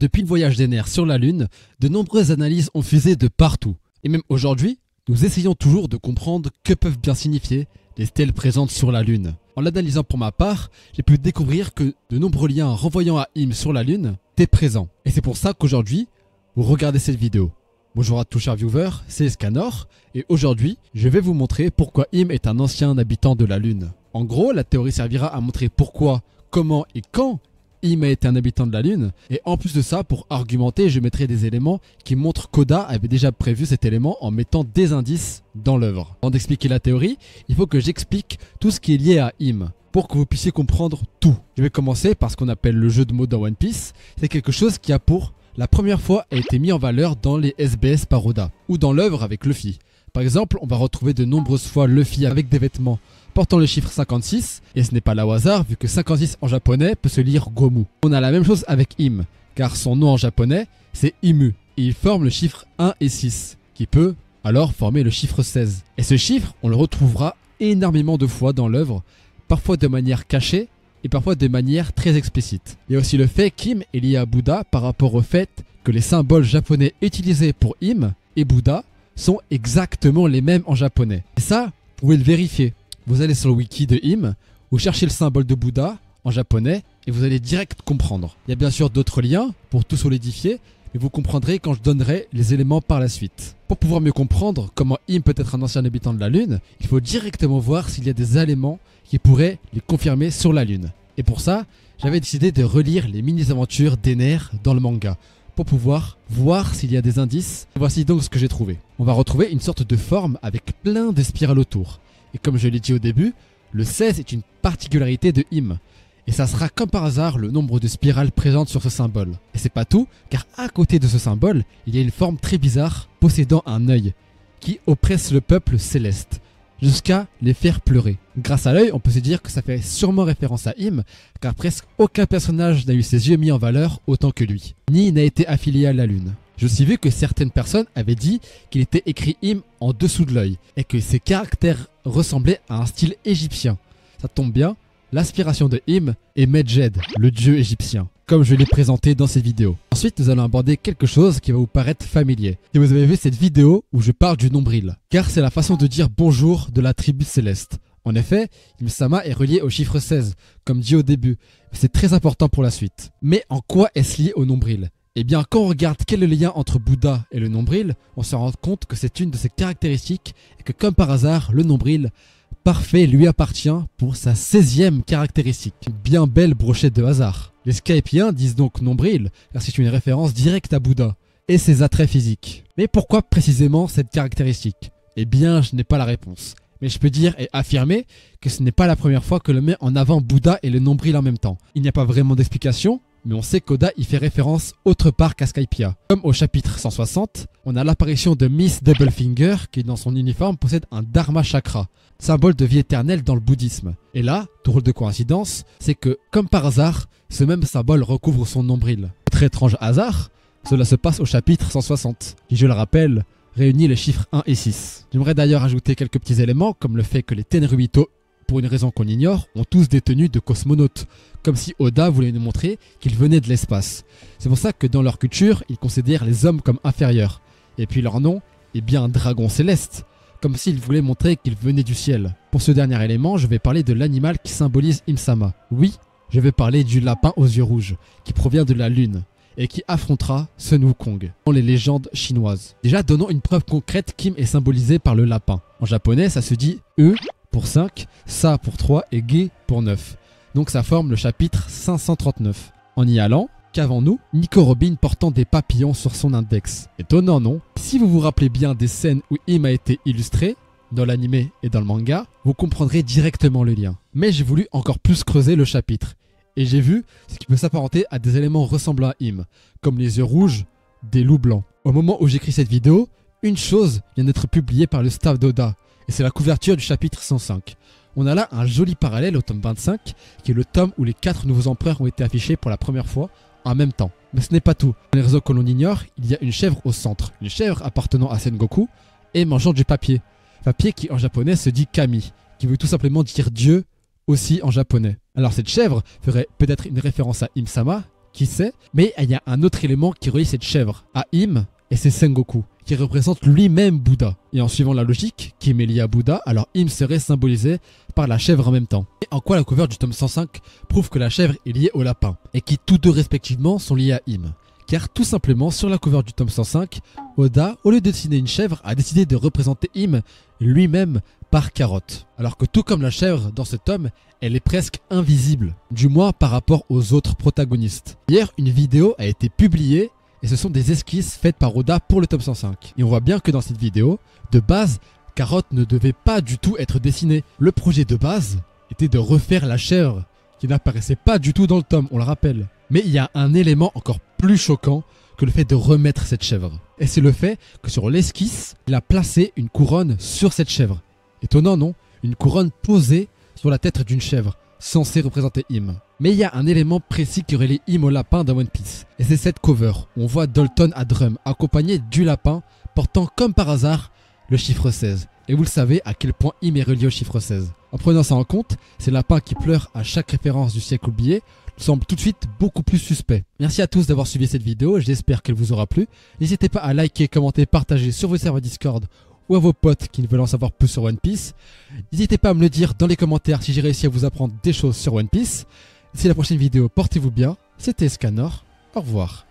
Depuis le voyage d'Ener sur la Lune, de nombreuses analyses ont fusé de partout. Et même aujourd'hui, nous essayons toujours de comprendre que peuvent bien signifier les stèles présentes sur la Lune. En l'analysant pour ma part, j'ai pu découvrir que de nombreux liens renvoyant à Im sur la Lune étaient présents. Et c'est pour ça qu'aujourd'hui, vous regardez cette vidéo. Bonjour à tous chers viewers, c'est Escanor, et aujourd'hui, je vais vous montrer pourquoi Im est un ancien habitant de la Lune. En gros, la théorie servira à montrer pourquoi, comment et quand Im a été un habitant de la Lune, et en plus de ça, pour argumenter, je mettrai des éléments qui montrent qu'Oda avait déjà prévu cet élément en mettant des indices dans l'œuvre. Avant d'expliquer la théorie, il faut que j'explique tout ce qui est lié à Im, pour que vous puissiez comprendre tout. Je vais commencer par ce qu'on appelle le jeu de mots dans One Piece. C'est quelque chose qui a pour la première fois été mis en valeur dans les SBS par Oda, ou dans l'œuvre avec Luffy. Par exemple, on va retrouver de nombreuses fois Luffy avec des vêtements portant le chiffre 56, et ce n'est pas là au hasard vu que 56 en japonais peut se lire Gomu. On a la même chose avec Im, car son nom en japonais c'est Imu, et il forme le chiffre 1 et 6, qui peut alors former le chiffre 16. Et ce chiffre, on le retrouvera énormément de fois dans l'œuvre, parfois de manière cachée, et parfois de manière très explicite. Il y a aussi le fait qu'Im est lié à Bouddha par rapport au fait que les symboles japonais utilisés pour Im et Bouddha sont exactement les mêmes en japonais. Et ça, vous pouvez le vérifier. Vous allez sur le wiki de Im, vous cherchez le symbole de Bouddha en japonais et vous allez direct comprendre. Il y a bien sûr d'autres liens pour tout solidifier, mais vous comprendrez quand je donnerai les éléments par la suite. Pour pouvoir mieux comprendre comment Im peut être un ancien habitant de la Lune, il faut directement voir s'il y a des éléments qui pourraient les confirmer sur la Lune. Et pour ça, j'avais décidé de relire les mini-aventures d'Ener dans le manga, pour pouvoir voir s'il y a des indices. Voici donc ce que j'ai trouvé. On va retrouver une sorte de forme avec plein de spirales autour. Et comme je l'ai dit au début, le 16 est une particularité de Im. Et ça sera comme par hasard le nombre de spirales présentes sur ce symbole. Et c'est pas tout, car à côté de ce symbole, il y a une forme très bizarre possédant un œil qui oppresse le peuple céleste, jusqu'à les faire pleurer. Grâce à l'œil, on peut se dire que ça fait sûrement référence à Im, car presque aucun personnage n'a eu ses yeux mis en valeur autant que lui, ni n'a été affilié à la Lune. J'ai aussi vu que certaines personnes avaient dit qu'il était écrit Im en dessous de l'œil, et que ses caractères ressemblaient à un style égyptien. Ça tombe bien, l'inspiration de Im est Medjed, le dieu égyptien, comme je l'ai présenté dans cette vidéo. Ensuite, nous allons aborder quelque chose qui va vous paraître familier. Si vous avez vu cette vidéo où je parle du nombril, car c'est la façon de dire bonjour de la tribu céleste. En effet, Im-sama est relié au chiffre 16, comme dit au début. C'est très important pour la suite. Mais en quoi est-ce lié au nombril ? Eh bien, quand on regarde quel est le lien entre Bouddha et le nombril, on se rend compte que c'est une de ses caractéristiques et que comme par hasard, le nombril parfait lui appartient pour sa 16e caractéristique. Une bien belle brochette de hasard. Les Skypiens disent donc nombril, car c'est une référence directe à Bouddha et ses attraits physiques. Mais pourquoi précisément cette caractéristique ? Eh bien, je n'ai pas la réponse. Mais je peux dire et affirmer que ce n'est pas la première fois que l'on met en avant Bouddha et le nombril en même temps. Il n'y a pas vraiment d'explication, mais on sait qu'Oda y fait référence autre part qu'à Skypiea. Comme au chapitre 160, on a l'apparition de Miss Doublefinger qui dans son uniforme possède un Dharma Chakra, symbole de vie éternelle dans le bouddhisme. Et là, drôle de coïncidence, c'est que, comme par hasard, ce même symbole recouvre son nombril. Très étrange hasard, cela se passe au chapitre 160, qui je le rappelle, réunit les chiffres 1 et 6. J'aimerais d'ailleurs ajouter quelques petits éléments, comme le fait que les Tenryubito, pour une raison qu'on ignore, ont tous des tenues de cosmonautes, comme si Oda voulait nous montrer qu'ils venaient de l'espace. C'est pour ça que dans leur culture, ils considèrent les hommes comme inférieurs. Et puis leur nom est bien un dragon céleste, comme s'ils voulaient montrer qu'ils venaient du ciel. Pour ce dernier élément, je vais parler de l'animal qui symbolise Im-sama. Oui, je vais parler du lapin aux yeux rouges, qui provient de la Lune, et qui affrontera Sun Wukong, dans les légendes chinoises. Déjà, donnons une preuve concrète qu'Im est symbolisé par le lapin. En japonais, ça se dit E pour 5, Sa pour 3 et Ge pour 9. Donc ça forme le chapitre 539. En y allant, qu'avons-nous ? Nico Robin portant des papillons sur son index. Étonnant, non ? Si vous vous rappelez bien des scènes où Im a été illustré, dans l'anime et dans le manga, vous comprendrez directement le lien. Mais j'ai voulu encore plus creuser le chapitre. Et j'ai vu ce qui peut s'apparenter à des éléments ressemblant à Im, comme les yeux rouges des loups blancs. Au moment où j'écris cette vidéo, une chose vient d'être publiée par le staff d'Oda, et c'est la couverture du chapitre 105. On a là un joli parallèle au tome 25, qui est le tome où les 4 nouveaux empereurs ont été affichés pour la première fois en même temps. Mais ce n'est pas tout. Dans les réseaux que l'on ignore, il y a une chèvre au centre, une chèvre appartenant à Sengoku et mangeant du papier. Papier qui en japonais se dit kami, qui veut tout simplement dire Dieu aussi en japonais. Alors cette chèvre ferait peut-être une référence à Im-sama, qui sait, mais il y a un autre élément qui relie cette chèvre à Im, et c'est Sengoku, qui représente lui-même Bouddha. Et en suivant la logique, qui est lié à Bouddha, alors Im serait symbolisé par la chèvre en même temps. Et en quoi la cover du tome 105 prouve que la chèvre est liée au lapin, et qui tous deux respectivement sont liés à Im. Car tout simplement, sur la cover du tome 105, Oda, au lieu de dessiner une chèvre, a décidé de représenter Im lui-même par carotte. Alors que tout comme la chèvre dans ce tome, elle est presque invisible, du moins par rapport aux autres protagonistes. Hier, une vidéo a été publiée et ce sont des esquisses faites par Oda pour le tome 105. Et on voit bien que dans cette vidéo, de base, Carotte ne devait pas du tout être dessinée. Le projet de base était de refaire la chèvre, qui n'apparaissait pas du tout dans le tome, on le rappelle. Mais il y a un élément encore plus choquant que le fait de remettre cette chèvre. Et c'est le fait que sur l'esquisse, il a placé une couronne sur cette chèvre. Étonnant, non? Une couronne posée sur la tête d'une chèvre, censée représenter Im. Mais il y a un élément précis qui relie Im au lapin dans One Piece. Et c'est cette cover, où on voit Dalton à Drum, accompagné du lapin, portant comme par hasard le chiffre 16. Et vous le savez à quel point Im est relié au chiffre 16. En prenant ça en compte, ces lapins qui pleurent à chaque référence du siècle oublié semble tout de suite beaucoup plus suspect. Merci à tous d'avoir suivi cette vidéo, j'espère qu'elle vous aura plu. N'hésitez pas à liker, commenter, partager sur vos serveurs Discord ou à vos potes qui veulent en savoir plus sur One Piece. N'hésitez pas à me le dire dans les commentaires si j'ai réussi à vous apprendre des choses sur One Piece. D'ici la prochaine vidéo, portez-vous bien. C'était Scanor, au revoir.